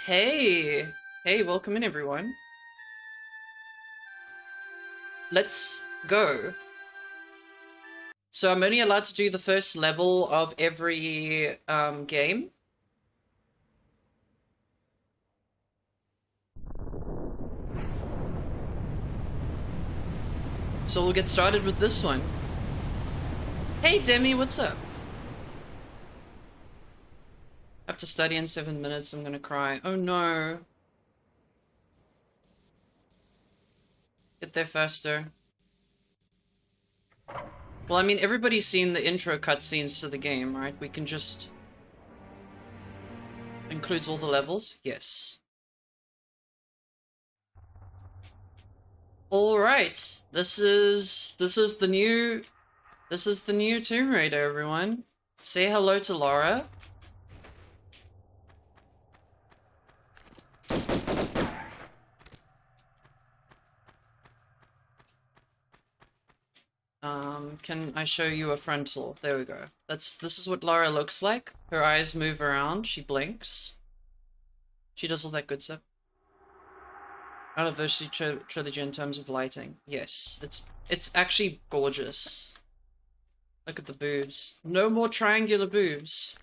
Hey, hey, welcome in everyone. Let's go. So I'm only allowed to do the first level of every game. So we'll get started with this one. Hey Demi, what's up? I have to study in 7 minutes, I'm gonna cry. Oh no. Get there faster. Well, I mean, everybody's seen the intro cutscenes to the game, right? We can just... Includes all the levels? Yes. Alright. This is the new Tomb Raider, everyone. Say hello to Laura. Can I show you a frontal? There we go. This is what Lara looks like. Her eyes move around, she blinks. She does all that good stuff. Anniversary trilogy in terms of lighting. Yes, it's actually gorgeous. Look at the boobs. No more triangular boobs.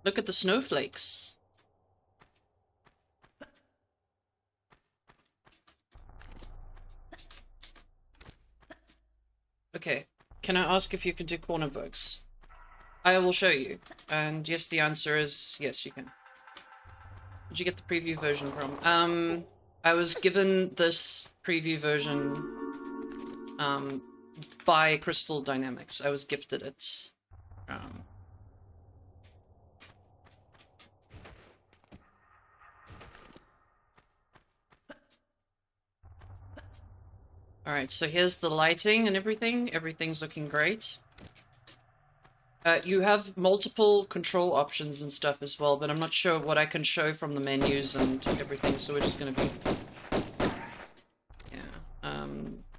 Look at the snowflakes. Okay, can I ask if you can do corner bugs? I will show you. And yes, the answer is yes, you can. Did you get the preview version from? I was given this preview version by Crystal Dynamics. I was gifted it. Alright, so here's the lighting and everything. Everything's looking great. You have multiple control options and stuff as well, but I'm not sure what I can show from the menus and everything, so we're just gonna be... Yeah.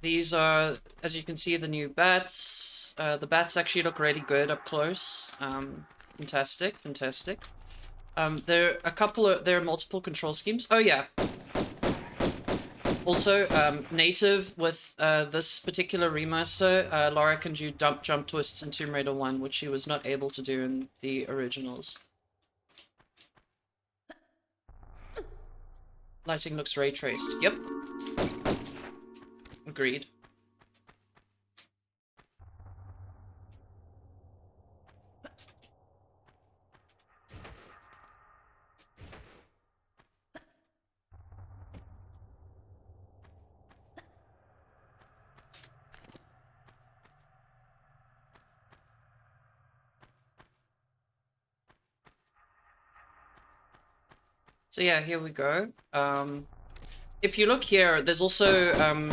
These are, as you can see, the new bats. The bats actually look really good up close. Fantastic, fantastic. There are multiple control schemes. Oh yeah. Also, native with this particular remaster, Lara can do jump twists in Tomb Raider 1, which she was not able to do in the originals. Lighting looks ray traced. Yep. Agreed. So yeah, here we go. If you look here, there's also kind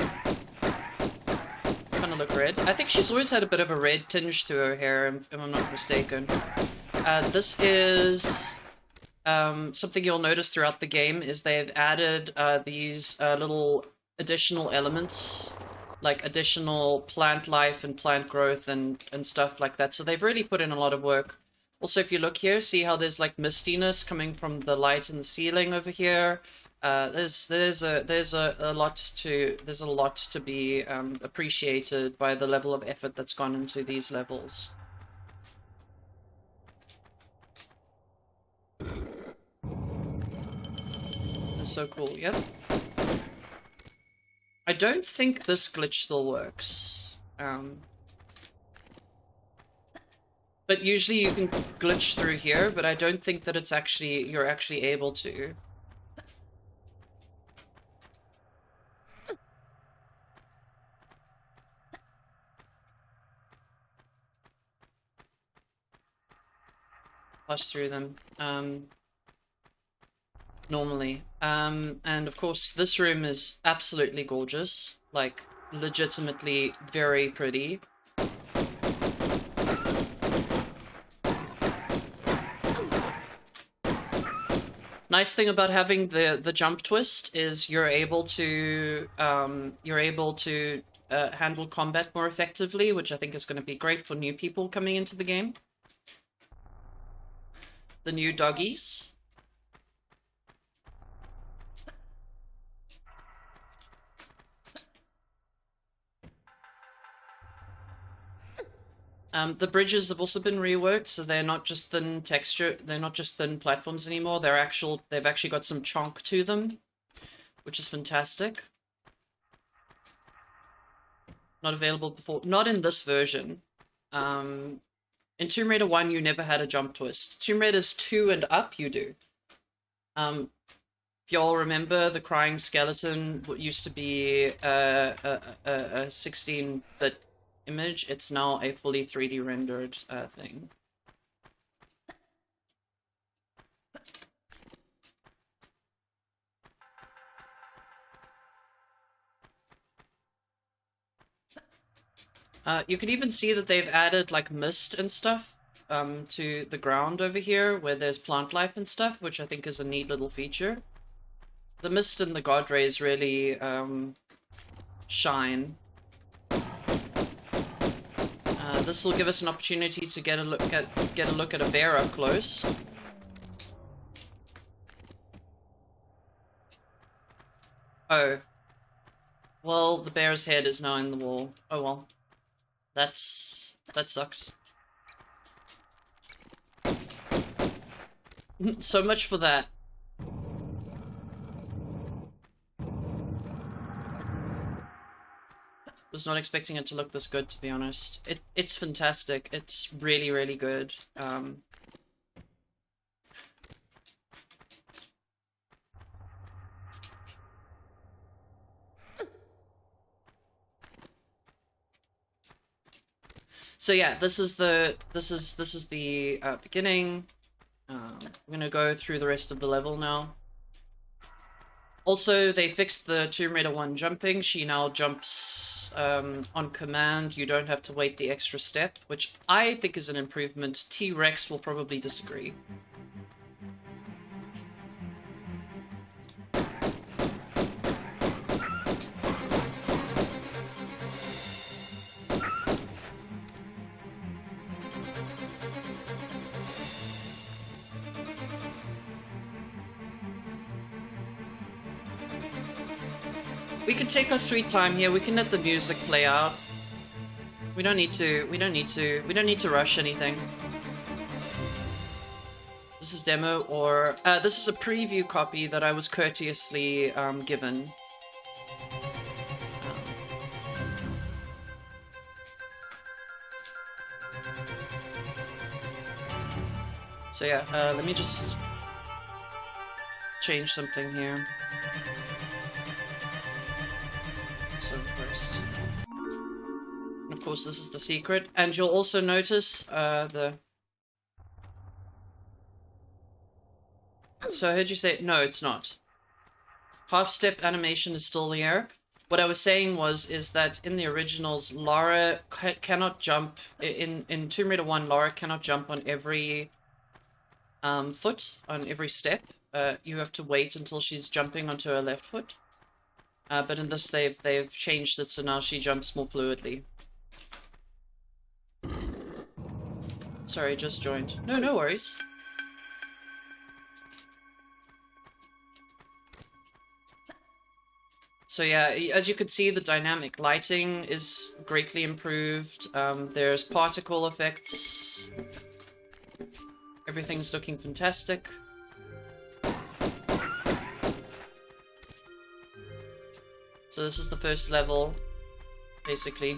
of look red. I think she's always had a bit of a red tinge to her hair, if I'm not mistaken. This is something you'll notice throughout the game is they've added these little additional elements, like additional plant life and plant growth and stuff like that. So they've really put in a lot of work. Also, if you look here, see how there's like mistiness coming from the light in the ceiling over here. There's a lot to be appreciated by the level of effort that's gone into these levels. It's so cool. Yep. I don't think this glitch still works. But usually you can glitch through here, but I don't think that you're actually able to. Pass through them. Normally. And of course this room is absolutely gorgeous. Like, legitimately very pretty. Nice thing about having the jump twist is you're able to handle combat more effectively, which I think is going to be great for new people coming into the game. the new doggies. The bridges have also been reworked, so they're not just thin texture. They're not just thin platforms anymore. They've actually got some chonk to them, which is fantastic. Not available before. Not in this version. In Tomb Raider 1, you never had a jump twist. Tomb Raiders 2 and up, you do. If y'all remember, the crying skeleton used to be a 16-bit image. It's now a fully 3D rendered thing. You can even see that they've added like mist and stuff to the ground over here where there's plant life and stuff, which I think is a neat little feature. The mist and the god rays really shine. This will give us an opportunity to get a look at a bear up close. Oh. Well, the bear's head is now in the wall. Oh well. That sucks. So much for that. Was not expecting it to look this good, to be honest. It's fantastic. It's really, really good. So yeah, this is the beginning. I'm gonna go through the rest of the level now. Also, they fixed the Tomb Raider 1 jumping. She now jumps on command. You don't have to wait the extra step, which I think is an improvement. T-Rex will probably disagree. We can take our sweet time here. We can let the music play out. We don't need to rush anything. This is demo, or this is a preview copy that I was courteously given. So yeah, let me just change something here. First. And of course, this is the secret, and you'll also notice the. So I heard you say no, it's not. Half-step animation is still there. What I was saying is that in the originals, Lara cannot jump in Tomb Raider 1. Lara cannot jump on every foot, on every step. You have to wait until she's jumping onto her left foot. But in this, they've changed it, so now she jumps more fluidly. Sorry, just joined. No worries. So yeah, as you can see, the dynamic lighting is greatly improved. There's particle effects. Everything's looking fantastic. So this is the first level, basically.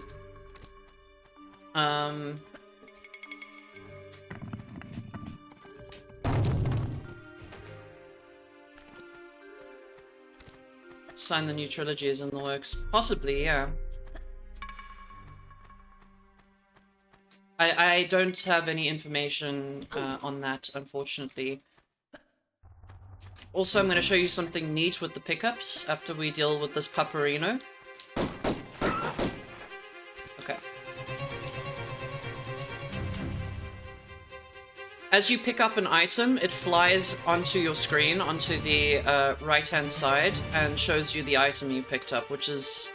Sign the new trilogy is in the works. Possibly, yeah. I don't have any information on that, unfortunately. Also, I'm going to show you something neat with the pickups after we deal with this Paparino. Okay. As you pick up an item, it flies onto your screen, onto the right-hand side, and shows you the item you picked up, which is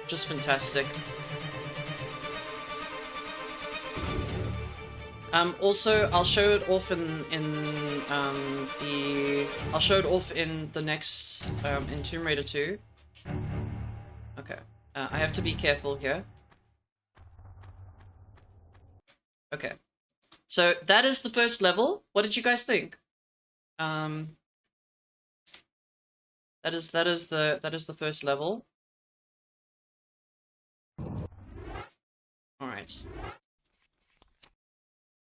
just fantastic. Also, I'll show it off in the next in Tomb Raider 2. Okay, I have to be careful here. Okay, so that is the first level. What did you guys think? That is the first level. All right.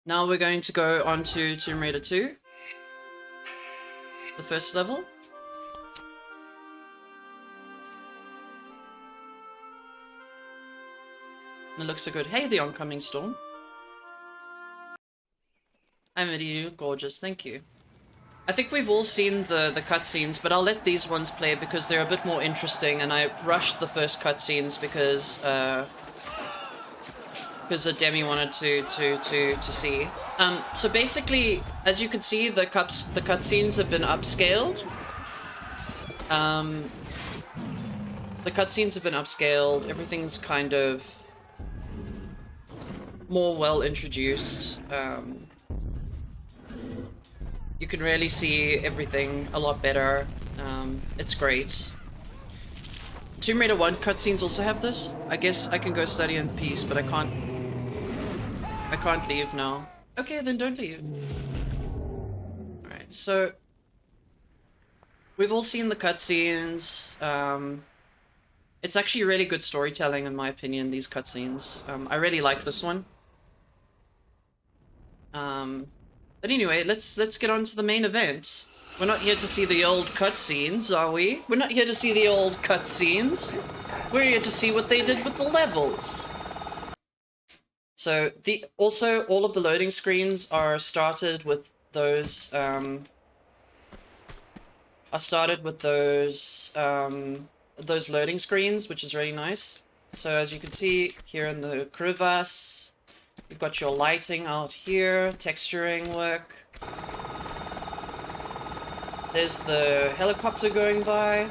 Now we're going to go on to Tomb Raider 2. The first level. And it looks so good. Hey, the oncoming storm. I'm really gorgeous, thank you. I think we've all seen the cutscenes, but I'll let these ones play because they're a bit more interesting, and I rushed the first cutscenes because Demi wanted to see. So basically, as you can see, the cutscenes have been upscaled. The cutscenes have been upscaled. Everything's kind of more well introduced. You can really see everything a lot better. It's great. Tomb Raider 1 cutscenes also have this. I guess I can go study in peace, but I can't leave now. Okay, then don't leave. Alright, so we've all seen the cutscenes. It's actually really good storytelling in my opinion, these cutscenes. I really like this one. But anyway, let's get on to the main event. We're not here to see the old cutscenes, are we? We're not here to see the old cutscenes. We're here to see what they did with the levels. So also all of the loading screens are started with those those loading screens, which is really nice. So as you can see here in the crevasse, you've got your lighting out here, texturing work. There's the helicopter going by.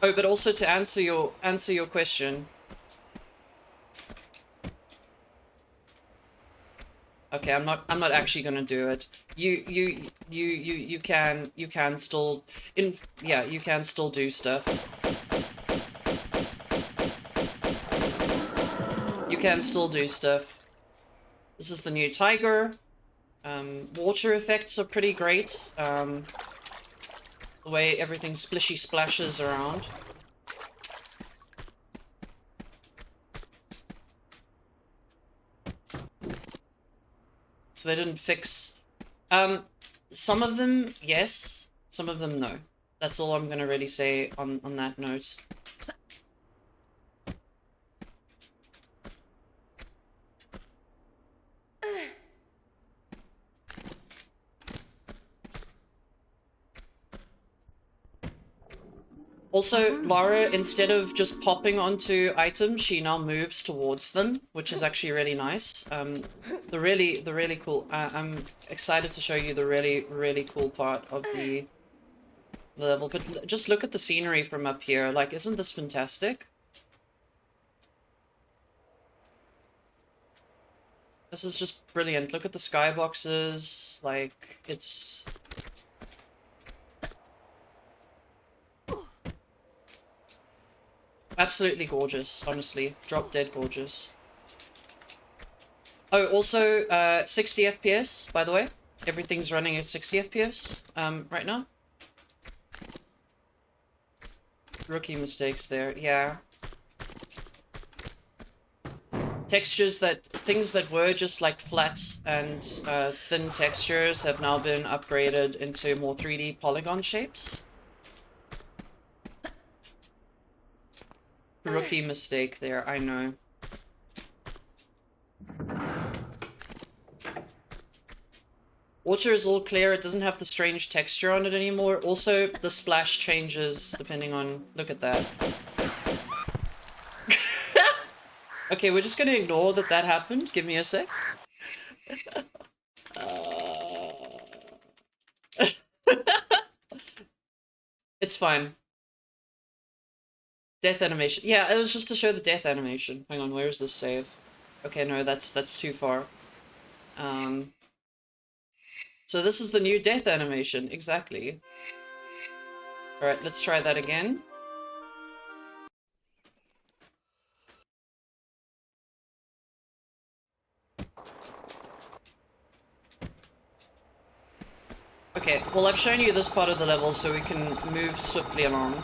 Oh, but also to answer your question. Okay, I'm not actually gonna do it. You can still you can still do stuff. You can still do stuff. This is the new Tiger. Water effects are pretty great. The way everything splishy splashes around. So they didn't fix... some of them, yes. Some of them, no. That's all I'm gonna really say on that note. Also, Lara, instead of just popping onto items, she now moves towards them, which is actually really nice. The really cool... I'm excited to show you the really cool part of the level. But just look at the scenery from up here. Like, isn't this fantastic? This is just brilliant. Look at the skyboxes. Like, it's... absolutely gorgeous, honestly. Drop dead gorgeous. Oh, also, 60 FPS, by the way. Everything's running at 60 FPS right now. Rookie mistakes there, yeah. Textures things that were just like flat and thin textures have now been upgraded into more 3D polygon shapes. Rookie mistake there, I know. Water is all clear, it doesn't have the strange texture on it anymore. Also, the splash changes depending on... look at that. Okay, we're just gonna ignore that happened. Give me a sec. It's fine. Death animation. Yeah, it was just to show the death animation. Hang on, where's this save? Okay, no, that's too far. So this is the new death animation, exactly. Alright, let's try that again. Okay, well I've shown you this part of the level so we can move swiftly along.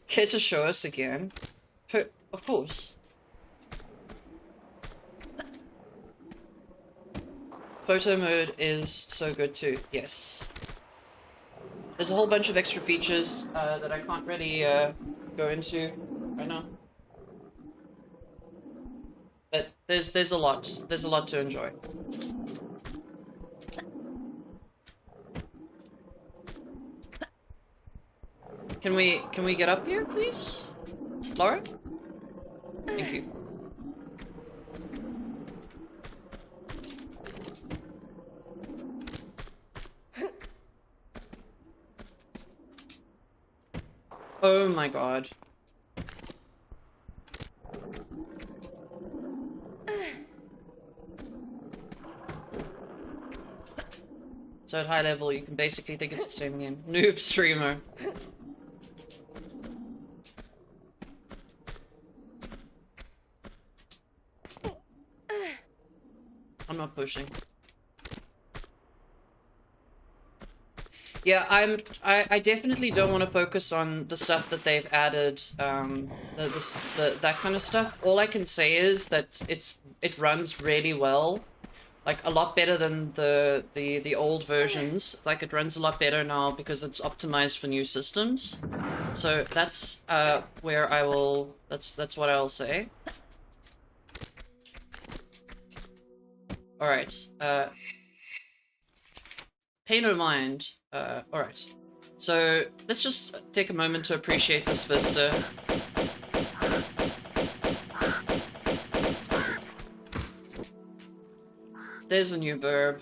Care to show us again? Of course. Photo mode is so good too, yes. There's a whole bunch of extra features that I can't really go into right now. But there's a lot to enjoy. Can we get up here, please? Laura? Thank you. Oh my god. So at high level, you can basically think it's the same game. Noob streamer. I'm not pushing. Yeah, I definitely don't want to focus on the stuff that they've added, that kind of stuff. All I can say is that it runs really well. Like, a lot better than the old versions. Like, it runs a lot better now because it's optimized for new systems. So that's where I will... That's what I'll say. Alright. Pay no mind. Alright. So, let's just take a moment to appreciate this vista. There's a new burb.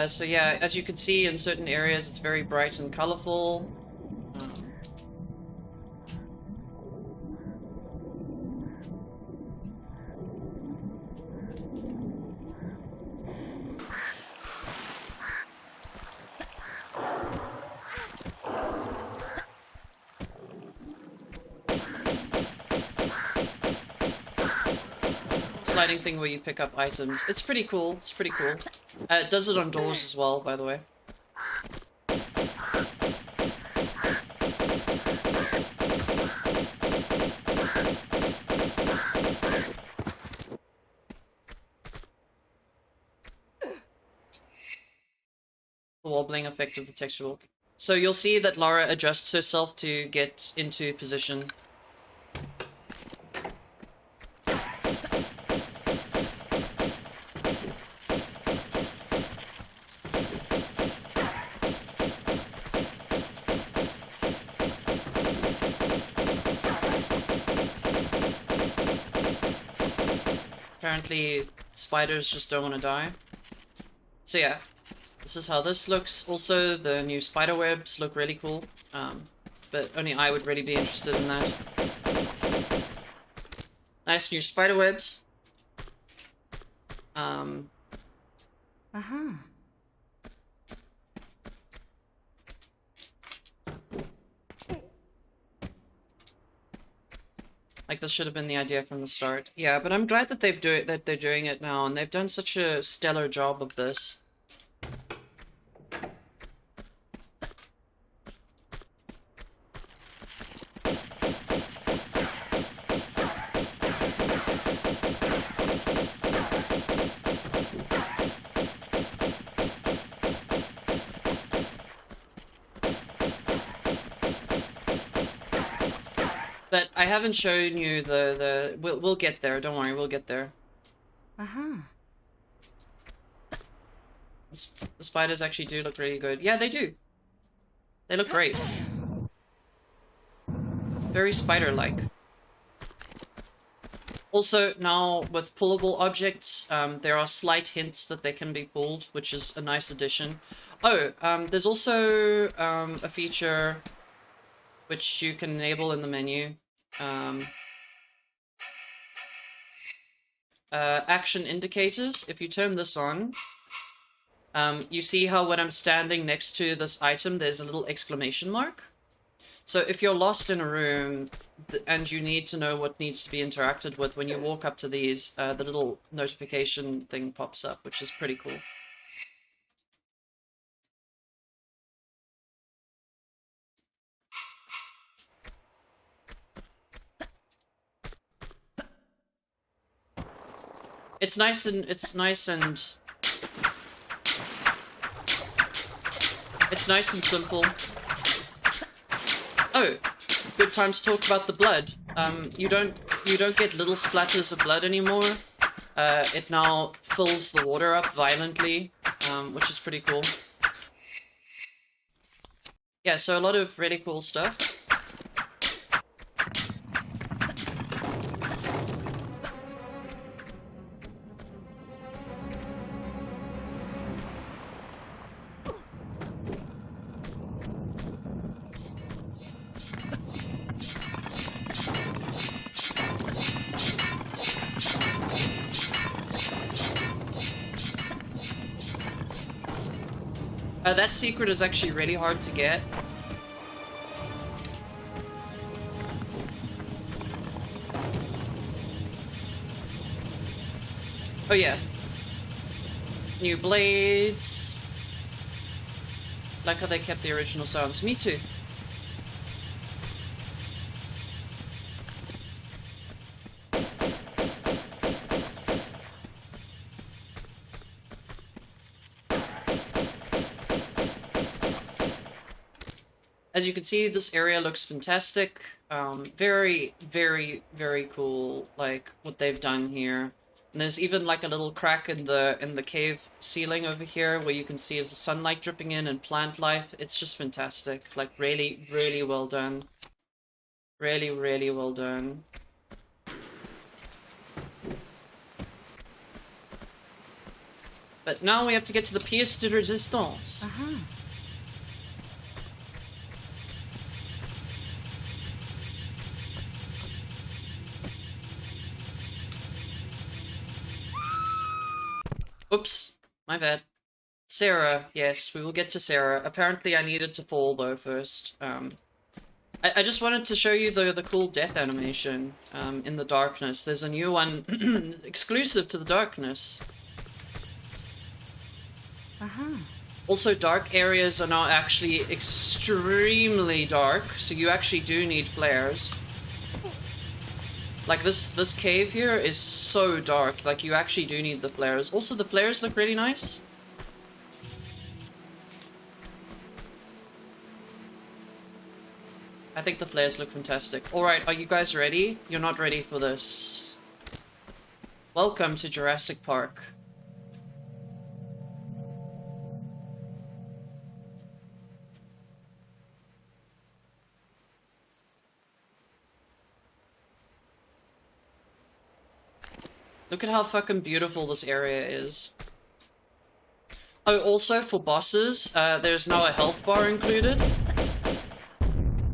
So yeah, as you can see, in certain areas it's very bright and colorful. Sliding thing where you pick up items. It's pretty cool. It's pretty cool. It does it on doors as well, by the way. The wobbling effect of the texture walk. So you'll see that Lara adjusts herself to get into position. Apparently, spiders just don't want to die. So yeah, this is how this looks. Also, the new spider webs look really cool, but only I would really be interested in that. Nice new spider webs. Like, this should have been the idea from the start. Yeah, but I'm glad that they're doing it now, and they've done such a stellar job of this. But I haven't shown you we'll get there, don't worry, we'll get there. The spiders actually do look really good. Yeah, they do. They look great. Very spider-like. Also, now with pullable objects, there are slight hints that they can be pulled, which is a nice addition. Oh, there's also a feature which you can enable in the menu. Action indicators. If you turn this on, you see how when I'm standing next to this item, there's a little exclamation mark. So if you're lost in a room and you need to know what needs to be interacted with, when you walk up to these, the little notification thing pops up, which is pretty cool. It's nice and it's nice and simple. Oh, good time to talk about the blood. You don't get little splatters of blood anymore. It now fills the water up violently, which is pretty cool. Yeah, so a lot of really cool stuff. That secret is actually really hard to get. Oh yeah. New blades. Like how they kept the original sounds. Me too. As you can see, this area looks fantastic. Very, very, very cool, like, what they've done here. And there's even, like, a little crack in the cave ceiling over here where you can see the sunlight dripping in and plant life. It's just fantastic. Like, really, really well done. Really, really well done. But now we have to get to the pièce de résistance. Oops, my bad. Sarah, yes, we will get to Sarah. Apparently I needed to fall, though, first. I just wanted to show you the cool death animation in the darkness. There's a new one exclusive to the darkness. Also, dark areas are now actually extremely dark, so you actually do need flares. Like, this cave here is so dark, like, you actually do need the flares. Also, the flares look really nice. I think the flares look fantastic. Alright, are you guys ready? You're not ready for this. Welcome to Jurassic Park. Look at how fucking beautiful this area is. Oh, also for bosses, there's now a health bar included.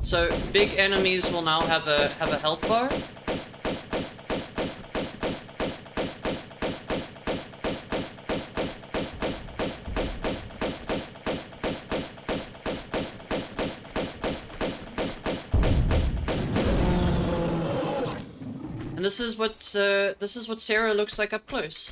So big enemies will now have a health bar. And this is what Sarah looks like up close.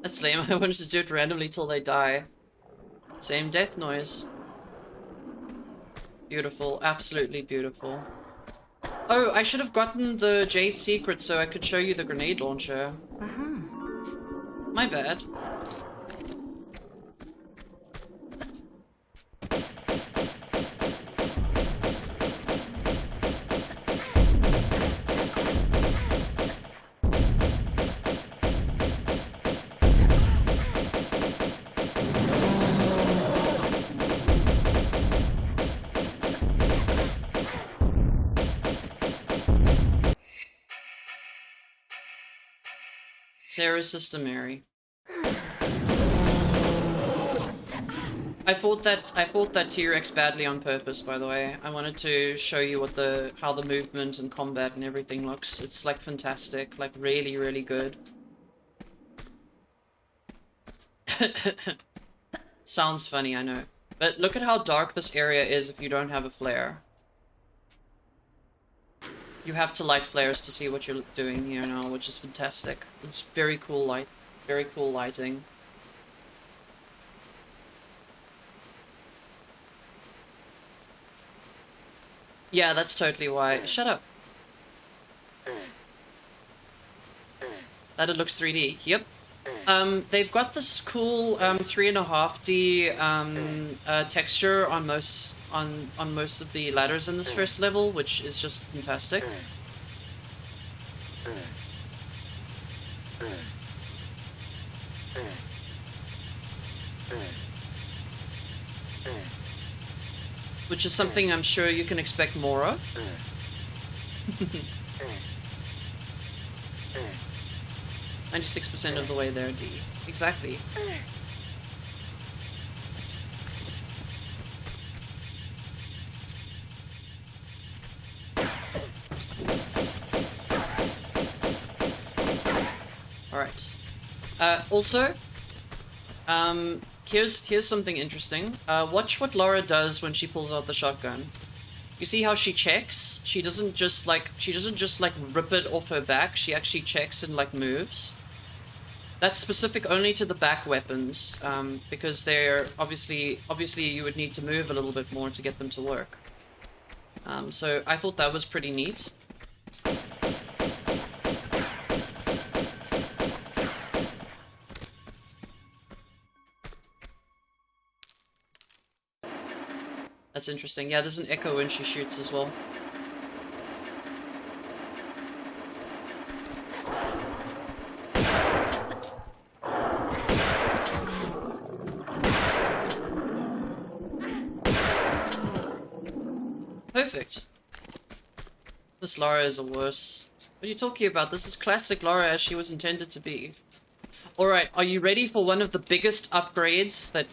That's lame. I wanted to do it randomly till they die. Same death noise. Beautiful. Absolutely beautiful. Oh, I should have gotten the Jade Secret so I could show you the grenade launcher. My bad. Sarah's sister Mary. I fought that T-Rex badly on purpose, by the way. I wanted to show you what how the movement and combat and everything looks. It's like fantastic, like really, really good. Sounds funny, I know. But look at how dark this area is if you don't have a flare. You have to light flares to see what you're doing here now, which is fantastic. It's very cool light, very cool lighting. Yeah, that's totally why. Shut up. That it looks 3D. Yep. They've got this cool 3.5D texture on most of the ladders in this first level, which is just fantastic. Which is something I'm sure you can expect more of. 96% of the way there, D. Exactly. Alright. Also, here's something interesting. Watch what Laura does when she pulls out the shotgun. You see how she checks? She doesn't just like rip it off her back. She actually checks and like moves. That's specific only to the back weapons, because they're obviously you would need to move a little bit more to get them to work. So I thought that was pretty neat. That's interesting. Yeah, there's an echo when she shoots as well. Perfect. This Lara is a worse. What are you talking about? This is classic Lara as she was intended to be. Alright, are you ready for one of the biggest upgrades that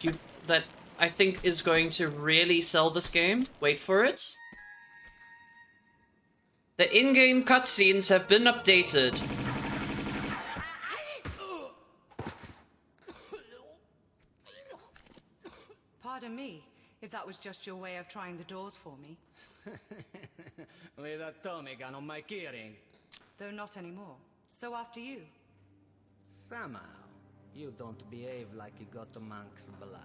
I think is going to really sell this game? Wait for it. The in-game cutscenes have been updated. Pardon me, if that was just your way of trying the doors for me. With a Tommy gun on my keyring. Though not anymore. So after you. Somehow, you don't behave like you got a monk's blood.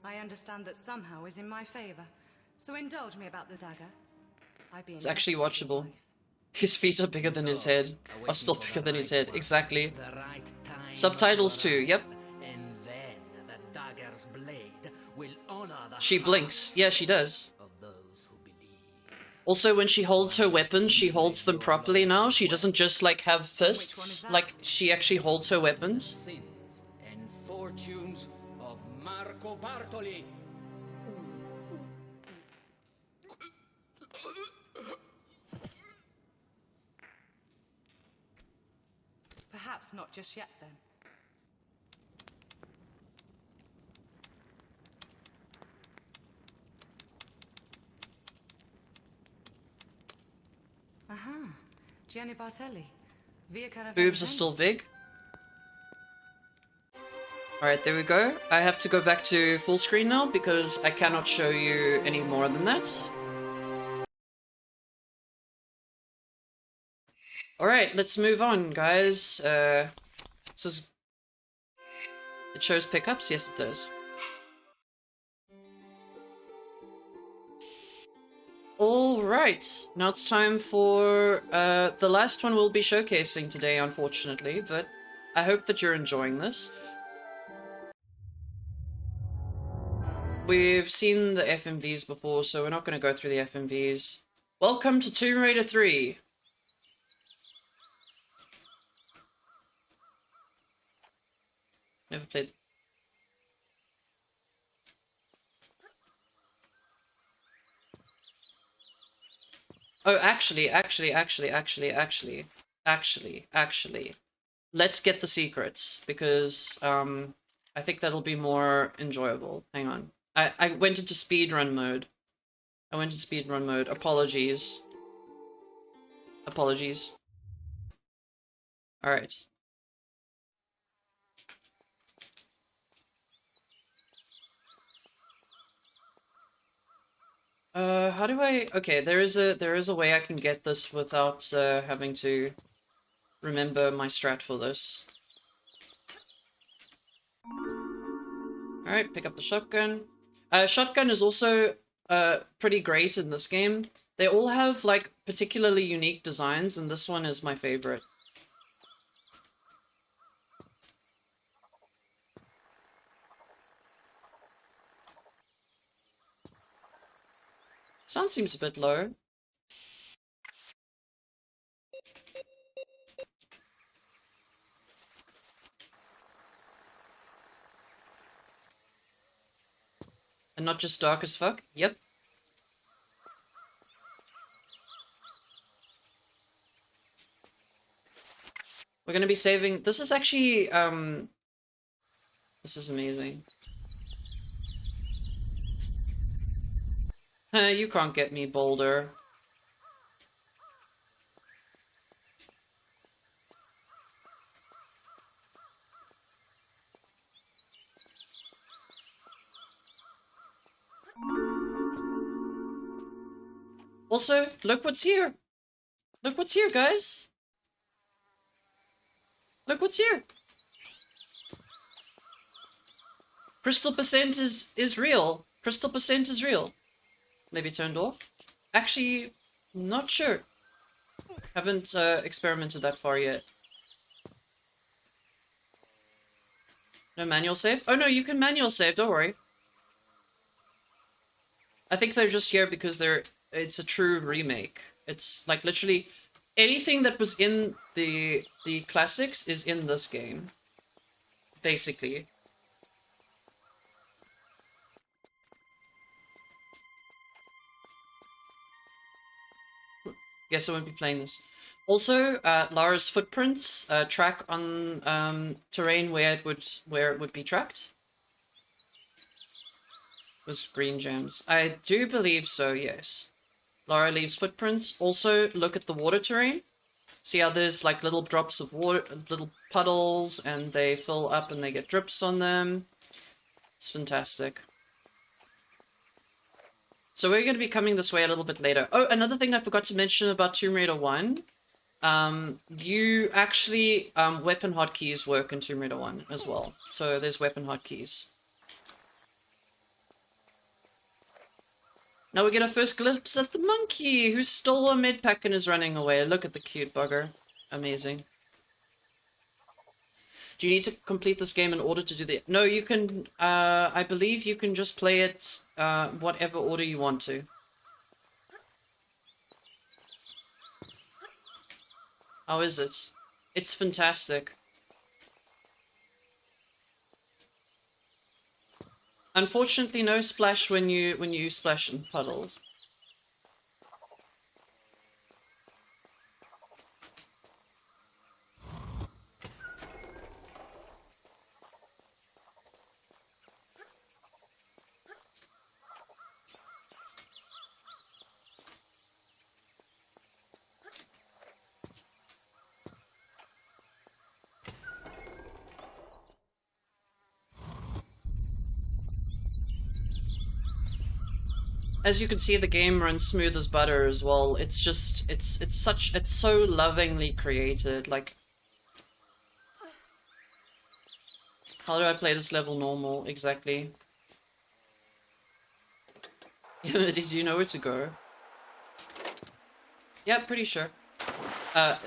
I understand that somehow is in my favor. So indulge me about the dagger. It's actually watchable. His feet are bigger than his head. Are still bigger than his head. Exactly. Subtitles too, yep. And then the dagger's blade will honor the she blinks. Yeah, she does. of those who believe. Also, when she holds her weapons, she holds them properly now. She doesn't just, like, have fists. Like, she actually holds her weapons. Sins and fortunes of Marco Bartoli. Perhaps not just yet then. Aha, Gianni Bartelli. Via Caravana. Boobs are still big. Alright, there we go. I have to go back to full screen now because I cannot show you any more than that. Alright, let's move on, guys. This is... It shows pickups? Yes, it does. Alright, now it's time for the last one we'll be showcasing today, unfortunately, but I hope that you're enjoying this. We've seen the FMVs before, so we're not going to go through the FMVs. Welcome to Tomb Raider 3! Never played. Oh, actually. let's get the secrets, because I think that'll be more enjoyable. Hang on. I went into speedrun mode. Apologies. Apologies. Alright. How do I... Okay, there is a way I can get this without having to remember my strat for this. Alright, pick up the shotgun. Shotgun is also pretty great in this game. They all have, like, particularly unique designs, and this one is my favorite. Sound seems a bit low. And not just dark as fuck? Yep. We're gonna be saving... This is actually, this is amazing. You can't get me, Boulder. Also, look what's here! Look what's here, guys! Look what's here! Crystal percent is real. Crystal percent is real. Maybe turned off? Actually, not sure. Haven't experimented that far yet. No manual save? Oh no, you can manual save, don't worry. I think they're just here because it's a true remake. It's like literally anything that was in the classics is in this game. Basically. Guess I won't be playing this. Also, Lara's footprints track on terrain where it would be tracked. Was green gems. I do believe so, yes. Lara leaves footprints. Also, look at the water terrain. See how there's like little drops of water, little puddles, and they fill up and they get drips on them. It's fantastic. So we're going to be coming this way a little bit later. Oh, another thing I forgot to mention about Tomb Raider 1. You actually, weapon hotkeys work in Tomb Raider 1 as well. So there's weapon hotkeys. Now we get our first glimpse at the monkey, who stole a medpack and is running away. Look at the cute bugger. Amazing. Do you need to complete this game in order to do the... No, you can... I believe you can just play it whatever order you want to. How is it? It's fantastic. Unfortunately, no splash when you splash in puddles. As you can see, the game runs smooth as butter as well. It's just, it's so lovingly created. Like, how do I play this level normal, exactly? Did you know where to go? Yeah, pretty sure. That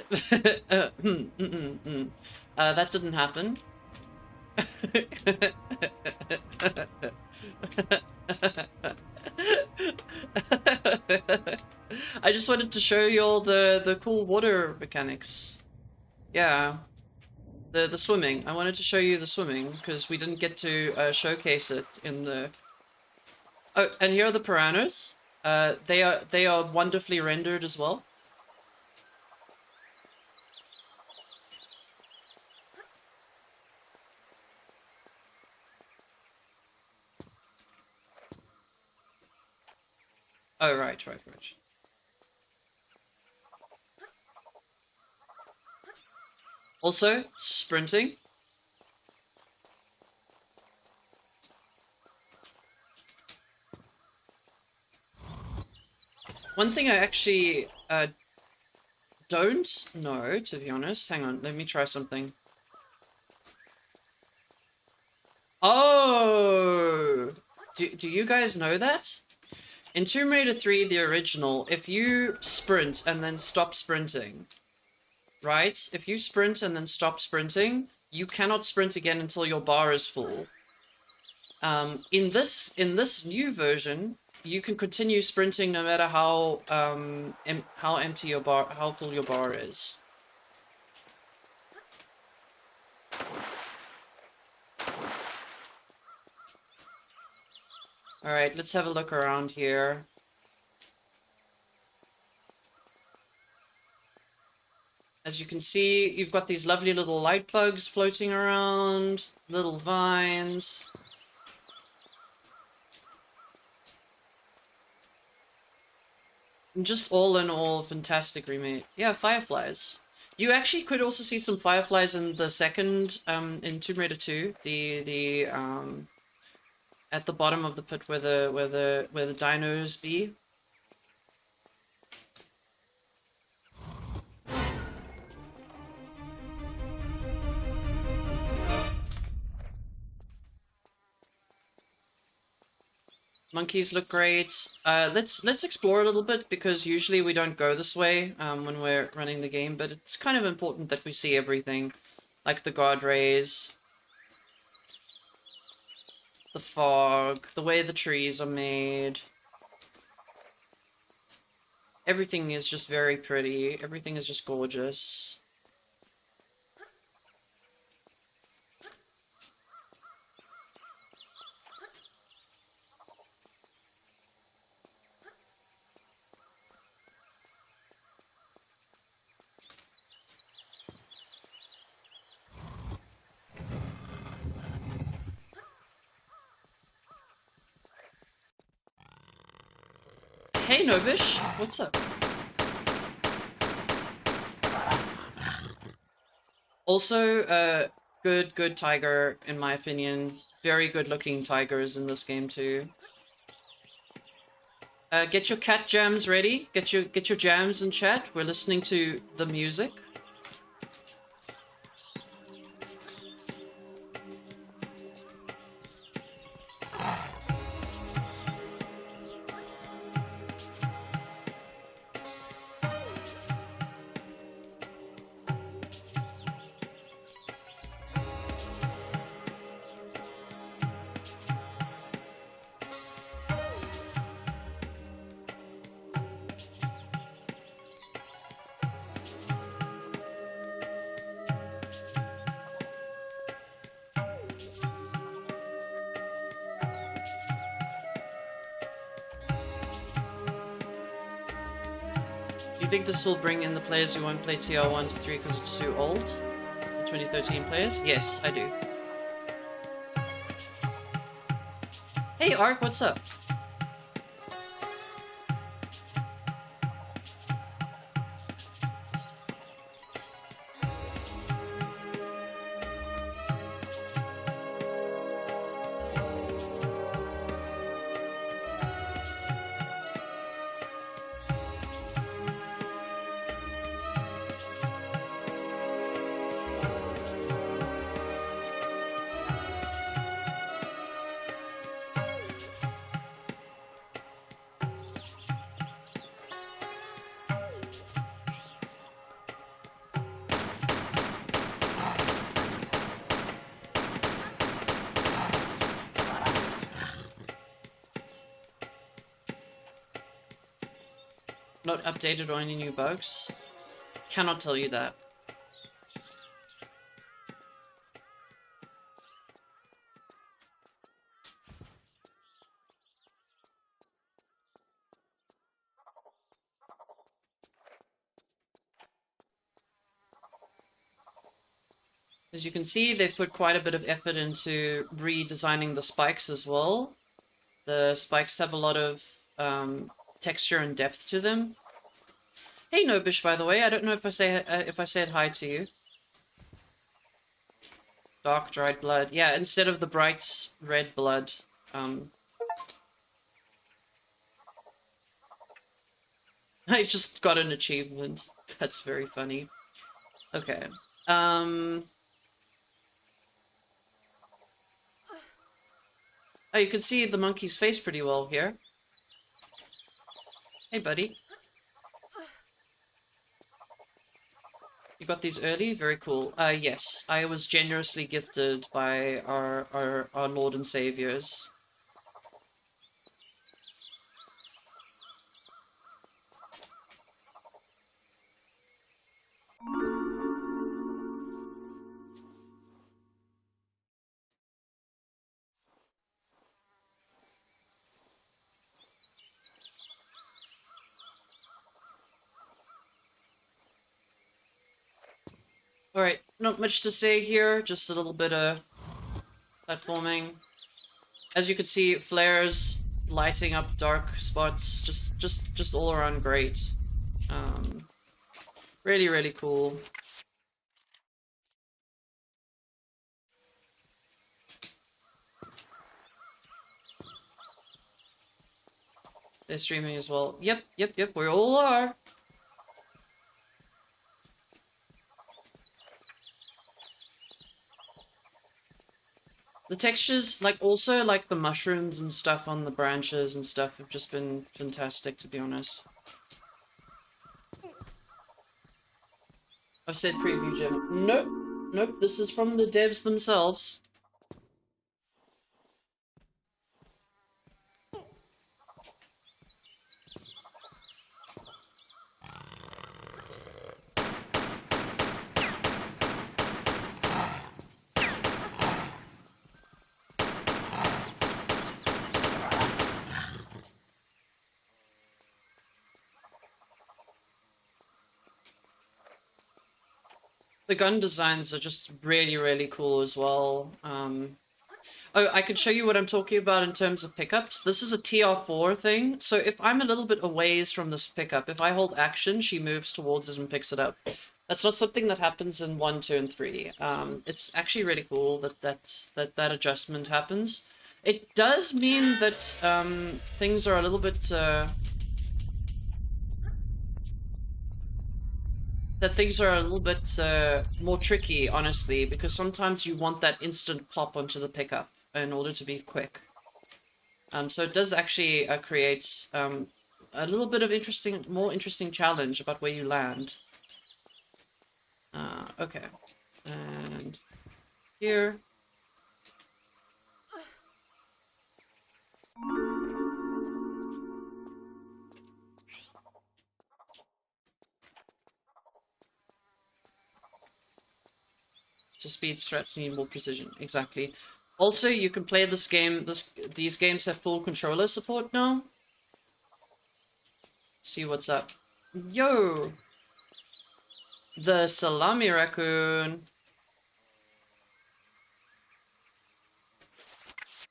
didn't happen. I just wanted to show you all the cool water mechanics. Yeah. The swimming. I wanted to show you the swimming, because we didn't get to showcase it in the... Oh, and here are the piranhas. They are wonderfully rendered as well. Oh, right, right, right. Also, sprinting. One thing I actually don't know, to be honest. Hang on, let me try something. Oh! Do you guys know that? In Tomb Raider 3, the original, if you sprint and then stop sprinting, right? If you sprint and then stop sprinting, you cannot sprint again until your bar is full. In this new version, you can continue sprinting no matter how empty your bar, how full your bar is. All right, let's have a look around here. As you can see, you've got these lovely little light bugs floating around, little vines. And just all in all, fantastic remake. Yeah, fireflies. You actually could also see some fireflies in the second, in Tomb Raider 2, at the bottom of the pit where the dinos be. Monkeys look great. Let's explore a little bit, because usually we don't go this way when we're running the game, but it's kind of important that we see everything, like the guard rays, the fog, the way the trees are made. Everything is just very pretty. Everything is just gorgeous. Hey Novish, what's up? Also, good tiger, in my opinion. Very good looking tigers in this game too. Get your cat jams ready. Get your jams in chat. We're listening to the music. Do you think this will bring in the players who won't play TR1 to 3 because it's too old? The 2013 players? Yes, I do. Hey Ark, what's up? Not updated or any new bugs? Cannot tell you that. As you can see, they've put quite a bit of effort into redesigning the spikes as well. The spikes have a lot of texture and depth to them. Hey, Nobish, by the way, I don't know if I said hi to you. Dark dried blood. Yeah, instead of the bright red blood. I just got an achievement. That's very funny. Okay. Oh, you can see the monkey's face pretty well here. Hey, buddy. You got these early? Very cool. Yes. I was generously gifted by our Lord and Saviors. Alright, not much to say here, just a little bit of platforming. As you can see, flares lighting up dark spots, just all around great. Really, really cool. They're streaming as well. Yep, we all are. The textures, like, also, like, the mushrooms and stuff on the branches and stuff have just been fantastic, to be honest. I've said preview, Jim. Nope. Nope, this is from the devs themselves. The gun designs are just really, really cool as well. Oh, I can show you what I'm talking about in terms of pickups. This is a TR4 thing, so if I'm a little bit a ways from this pickup, if I hold action, she moves towards it and picks it up. That's not something that happens in 1, 2, and 3. It's actually really cool that adjustment happens. It does mean that things are a little bit... that things are a little bit more tricky, honestly, because sometimes you want that instant pop onto the pickup in order to be quick. So it does actually create a little bit of more interesting challenge about where you land. Okay, and here. To speed threats need more precision. Exactly. Also, you can play this game. These games have full controller support now. See what's up. Yo, the salami raccoon.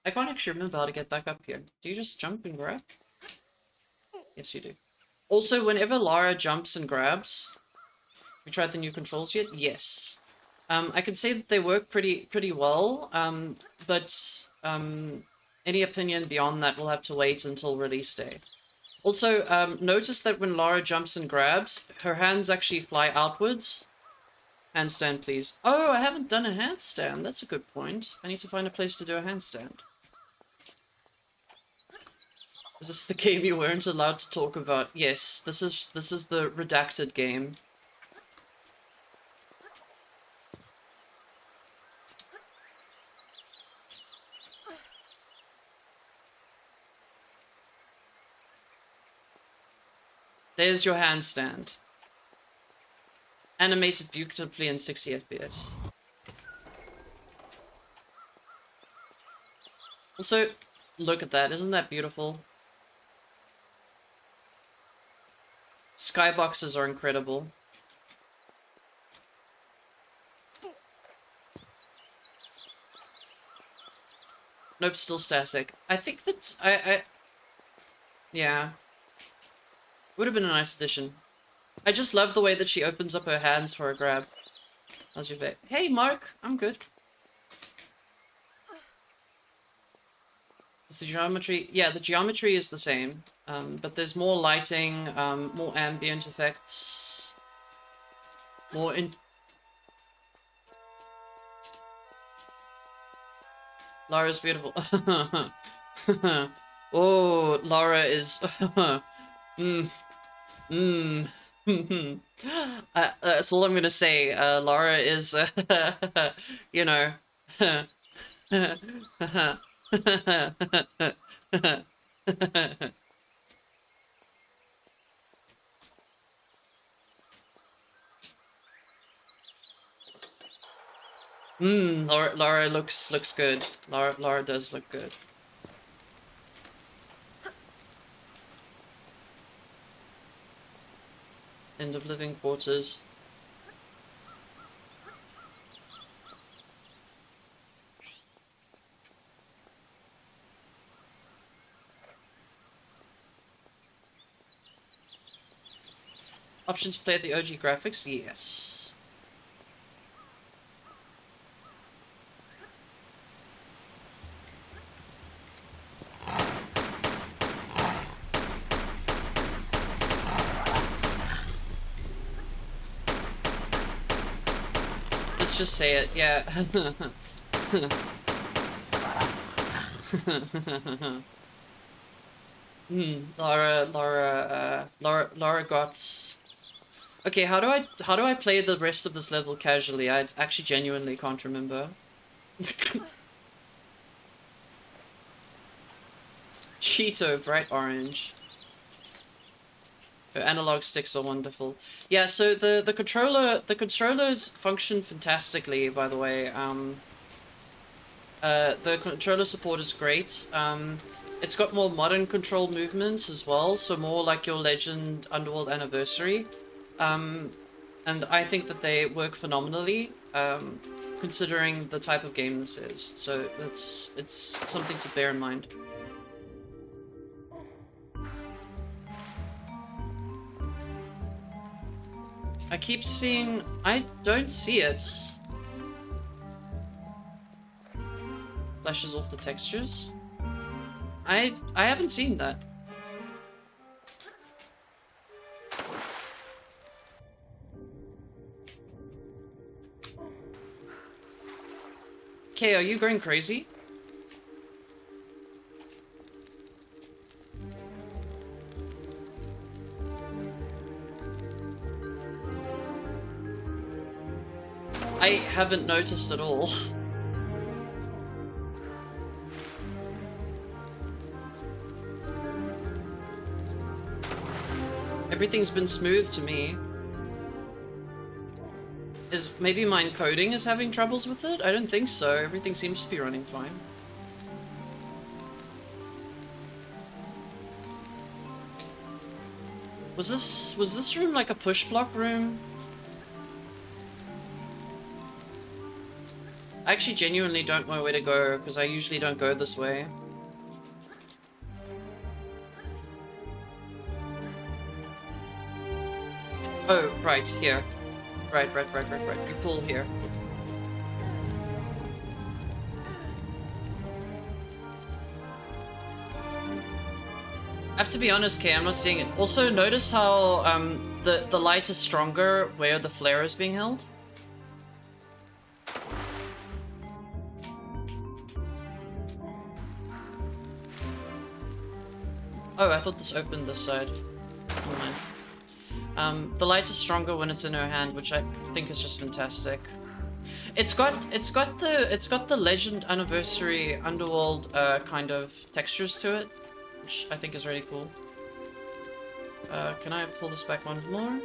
I can't actually remember how to get back up here. Do you just jump and grab? Yes, you do. Also, whenever Lara jumps and grabs, we tried the new controls yet? Yes. I can say that they work pretty well, but any opinion beyond that will have to wait until release day. Also, notice that when Lara jumps and grabs, her hands actually fly outwards. Handstand, please. Oh, I haven't done a handstand. That's a good point. I need to find a place to do a handstand. Is this the game you weren't allowed to talk about? Yes, this is the redacted game. There's your handstand. Animated beautifully in 60 FPS. Also, look at that. Isn't that beautiful? Skyboxes are incredible. Nope, still static. I think that's... yeah. Would have been a nice addition. I just love the way that she opens up her hands for a grab. How's your vet? Hey, Mark. I'm good. Is the geometry... Yeah, the geometry is the same. But there's more lighting, more ambient effects, more in... Lara's beautiful. Oh, Lara is... That's all I'm gonna say. Lara is, you know... Lara looks good. Lara does look good. End of living quarters. Option to play the OG graphics? Yes. Let's just say it, yeah. Lara got... Okay, how do I play the rest of this level casually? I actually genuinely can't remember. Cheeto, bright orange. Her analog sticks are wonderful. Yeah, so the controllers function fantastically, by the way. The controller support is great. It's got more modern control movements as well, so more like your Legend Underworld Anniversary. And I think that they work phenomenally, considering the type of game this is. So it's something to bear in mind. I keep seeing... I don't see it. Flashes off the textures. I haven't seen that. Okay, are you going crazy? I haven't noticed at all. Everything's been smooth to me. Is maybe my encoding is having troubles with it? I don't think so. Everything seems to be running fine. Was this room like a push block room? I actually genuinely don't know where to go, because I usually don't go this way. Oh, right, here. Right. You pull here. I have to be honest, Kay, I'm not seeing it. Also, notice how the light is stronger where the flare is being held? Oh, I thought this opened this side. Never mind. The light is stronger when it's in her hand, which I think is just fantastic. It's got the Legend Anniversary Underworld kind of textures to it, which I think is really cool. Can I pull this back one more?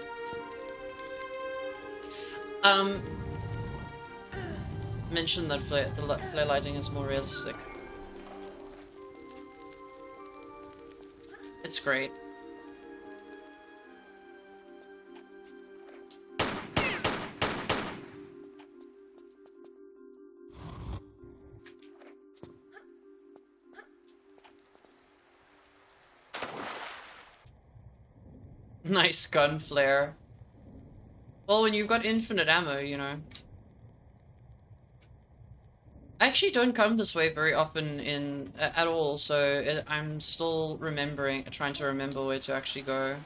Mention that the flare lighting is more realistic. It's great. Nice gun flare. Well, when you've got infinite ammo, you know. I actually don't come this way very often at all, so I'm still trying to remember where to actually go.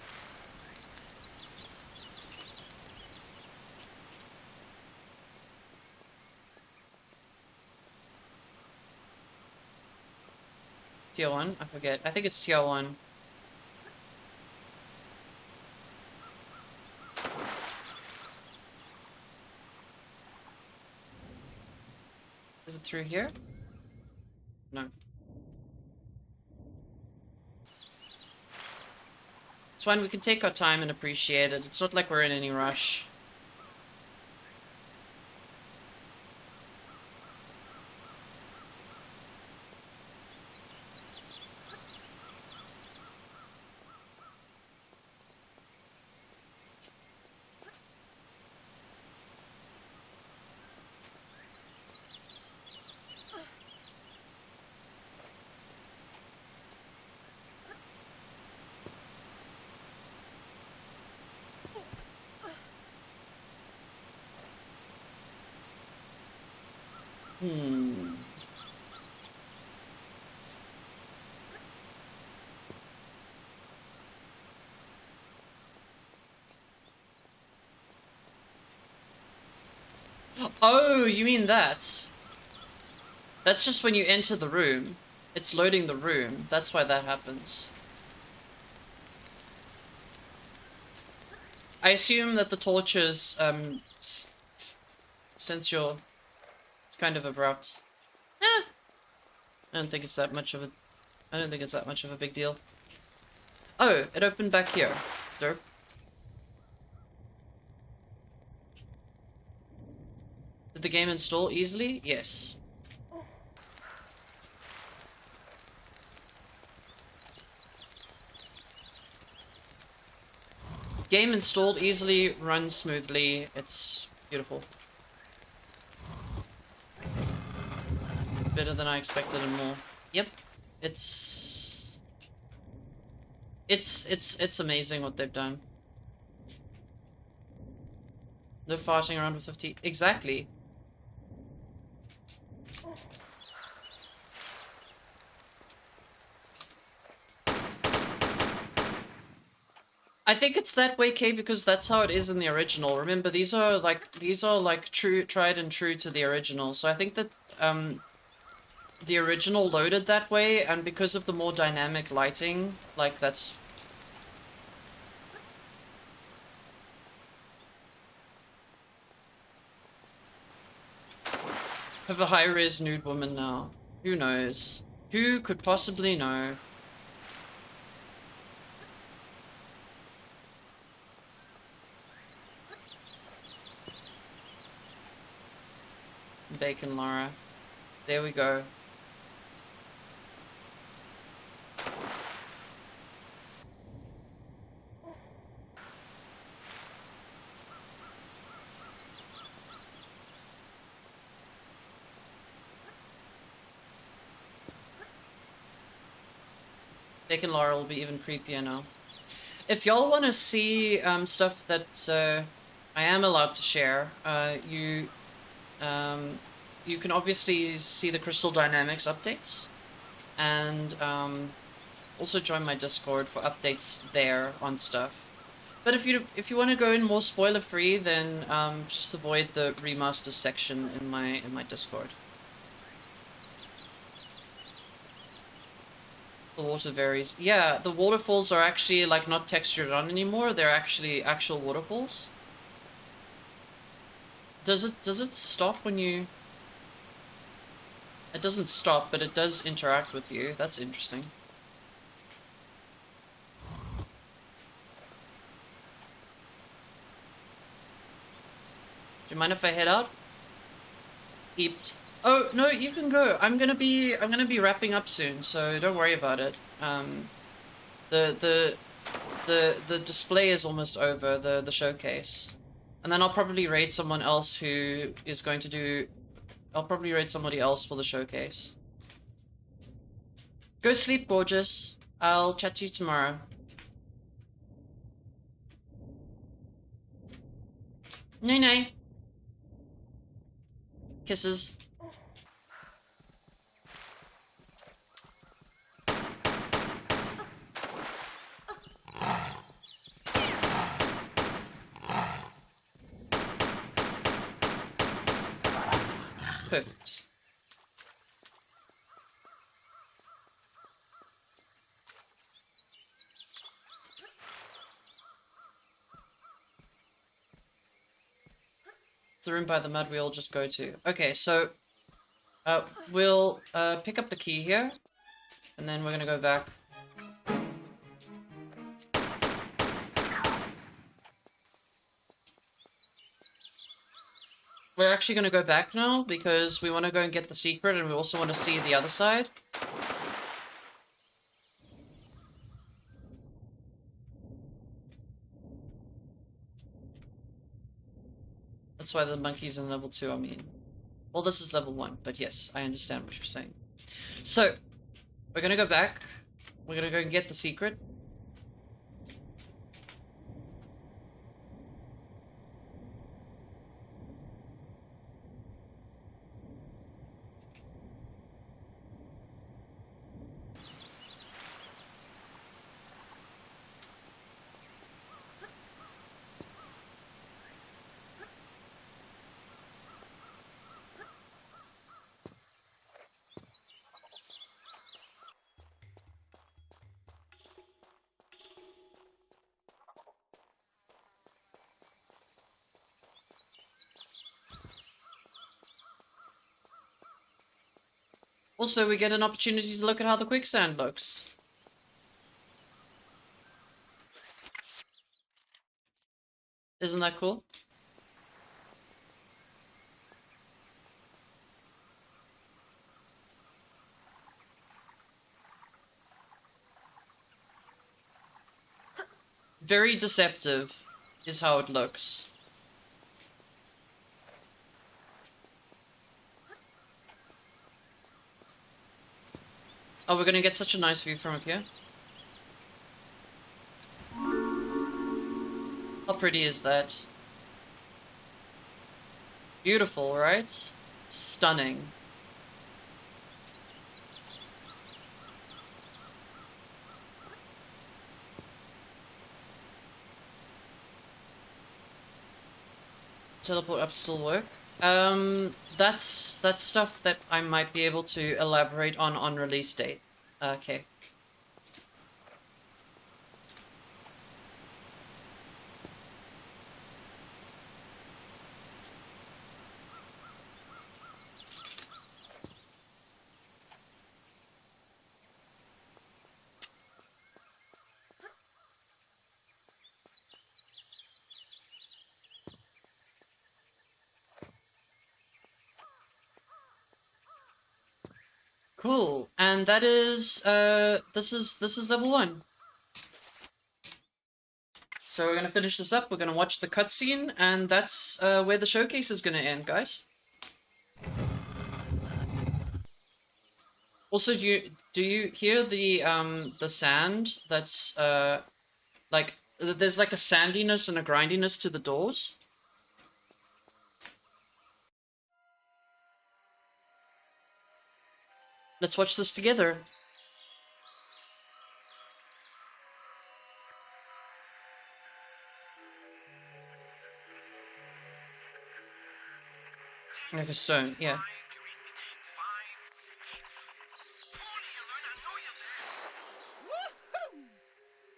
Tier 1? I forget. I think it's tier 1. Is it through here? No. It's fine, we can take our time and appreciate it. It's not like we're in any rush. Oh, you mean that? That's just when you enter the room. It's loading the room. That's why that happens. I assume that the torches, since you're... It's kind of abrupt. I don't think it's that much of a... I don't think it's that much of a big deal. Oh, it opened back here. Derp. Did the game install easily? Yes. Game installed easily, runs smoothly, it's beautiful. Better than I expected and more. Yep. It's amazing what they've done. No farting around with 50. Exactly. I think it's that way, Kay, because that's how it is in the original. Remember, these are like true, tried and true to the original. So I think that the original loaded that way, and because of the more dynamic lighting, like that's. Have a high-res nude woman now. Who knows? Who could possibly know? Bacon Lara. There we go. Bacon Lara will be even creepier now. If y'all want to see stuff that I am allowed to share, you can obviously see the Crystal Dynamics updates, and also join my Discord for updates there on stuff. But if you want to go in more spoiler free, then just avoid the remaster section in my Discord. The water varies. Yeah, the waterfalls are actually like not textured on anymore. They're actually actual waterfalls. Does it stop when you? It doesn't stop, but it does interact with you. That's interesting. Do you mind if I head out? Eeped. Oh no, you can go. I'm gonna be wrapping up soon, so don't worry about it. The display is almost over, the showcase, and then I'll probably raid someone else who is going to do. I'll probably raid somebody else for the showcase. Go sleep, gorgeous. I'll chat to you tomorrow. Nay nay. Kisses. Perfect. The room by the mud we'll just go to. Okay, so we'll pick up the key here, and then we're gonna go back. We're actually gonna go back now because we want to go and get the secret, and we also want to see the other side. That's why the monkey's in level 2, I mean. Well, this is level 1, but yes, I understand what you're saying. So, we're gonna go back. We're gonna go and get the secret. Also, we get an opportunity to look at how the quicksand looks. Isn't that cool? Very deceptive is how it looks. Oh, we're gonna get such a nice view from up here. How pretty is that? Beautiful, right? Stunning. Teleport up still work? That's stuff that I might be able to elaborate on release date. Okay. Cool. And that is this is level 1. So we're gonna finish this up, we're gonna watch the cutscene, and that's where the showcase is gonna end, guys. Also, do you hear the sand that's like there's like a sandiness and a grindiness to the doors? Let's watch this together. Like a stone, yeah.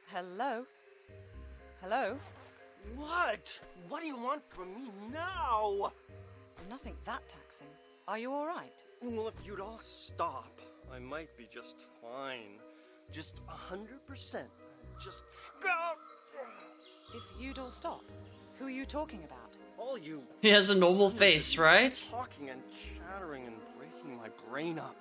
Hello? Hello? What? What do you want from me now? Nothing that taxing. Are you alright? Well, if you'd all stop, I might be just fine. Just 100%. Just... If you'd all stop, who are you talking about? All you... He has a normal face, right? Talking and chattering and breaking my brain up.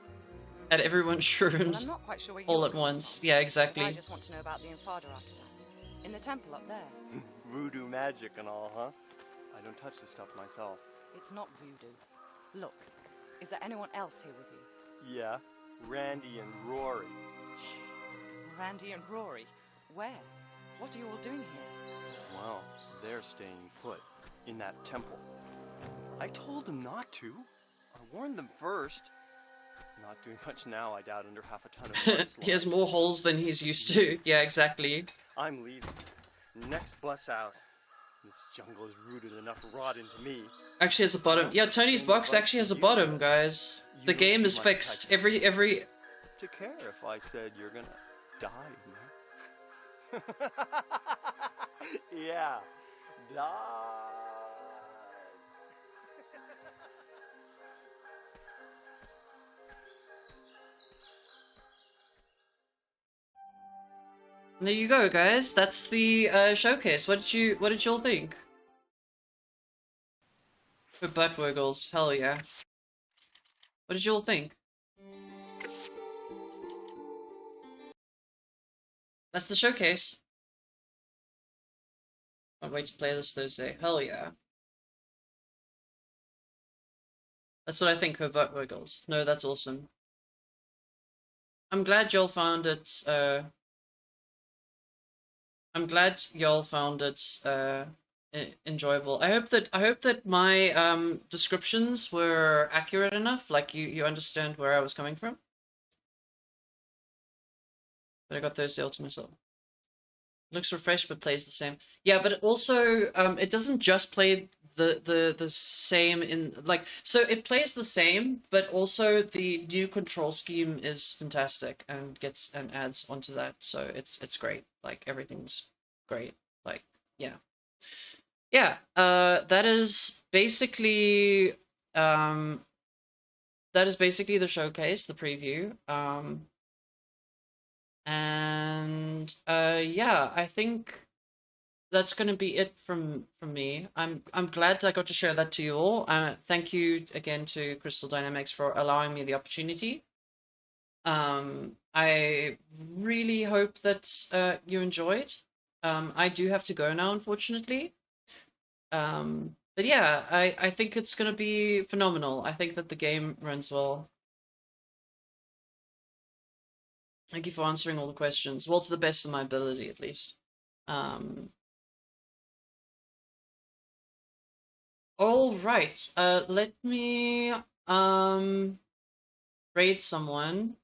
At everyone's Well, shrooms I'm not quite sure where all you're at coming once. from, Yeah, but exactly. I just want to know about the Infada artifact. In the temple up there. Voodoo magic and all, huh? I don't touch this stuff myself. It's not voodoo. Look, is there anyone else here with you? Yeah, Randy and Rory. Randy and Rory? Where? What are you all doing here? Well, they're dare staying put in that temple. I told them not to. I warned them first. Not doing much now, I doubt, under half a ton of mudslides. He has more holes than he's used to. Yeah, exactly. I'm leaving. Next bus out. This jungle has rooted enough rot into me. Actually has a bottom. Yeah, Tony's box actually has a bottom, guys. The game is fixed. Every To care if I said you're gonna die in there. Yeah, die. There you go, guys. That's the showcase. What did y'all think? The butt wiggles, hell yeah. What did y'all think? That's the showcase. Can't wait to play this Thursday. Hell yeah. That's what I think of butt wiggles. No, that's awesome. I'm glad y'all found it, I'm glad y'all found it enjoyable. I hope that my descriptions were accurate enough, like you understand where I was coming from. But I got Thursday all to myself. Looks refreshed but plays the same. Yeah, but it also it doesn't just play the same in like, so it plays the same, but also the new control scheme is fantastic and adds onto that, so it's great. Like everything's great. Like yeah. That is basically the showcase, the preview. Yeah, I think that's going to be it from me. I'm glad I got to share that to you all. Thank you again to Crystal Dynamics for allowing me the opportunity. I really hope that you enjoyed. I do have to go now, unfortunately. But yeah, I think it's going to be phenomenal. I think that the game runs well. Thank you for answering all the questions. Well, to the best of my ability, at least. All right. Let me raid someone.